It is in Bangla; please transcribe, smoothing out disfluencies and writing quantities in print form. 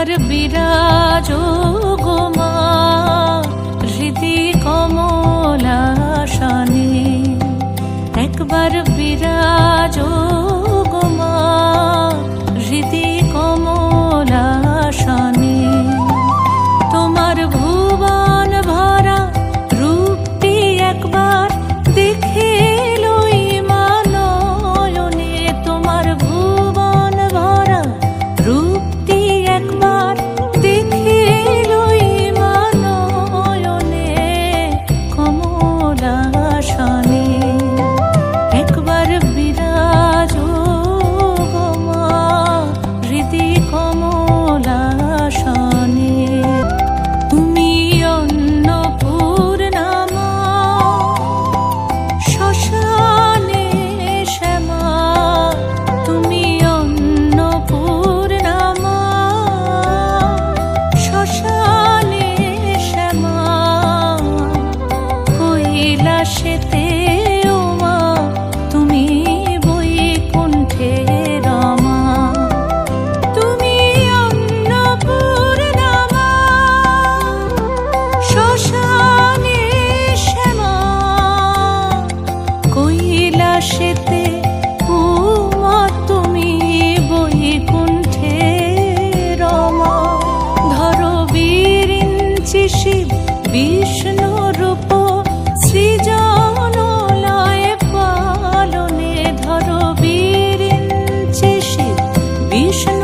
একবার বিরাজো গো মা হৃদি কমলাসনে, একবার বিরাজো গো মা হৃদি কমলাসনে। তোমার ভুবন ভরা রূপটি একবার দেখে লই মা নয়নে, তোমার ভুবন ভরা রূপটি একবার দেখে লই মা নয়নে কমলাসনে। একবার বিরাজো গো মা হৃদি কমলাসনে। তুমি অন্নপূর্ণা মা শ্মশানে শ্যামা, তুমি অন্নপূর্ণা মা শ্মশানে শ্যামা। কৈলাসেতে ও মা তুমি বৈকুণ্ঠে রমা, তুমি অন্নপূর্ণা মা শ্মশানে শ্যামা। কৈলাসেতে ও মা তুমি বৈকুণ্ঠে রমা। ধরো বিরিঞ্চি শিব বিষ্ণু রূপ সৃজন লয় পালনে, ধরো বিরিঞ্চি শিব বিষ্ণু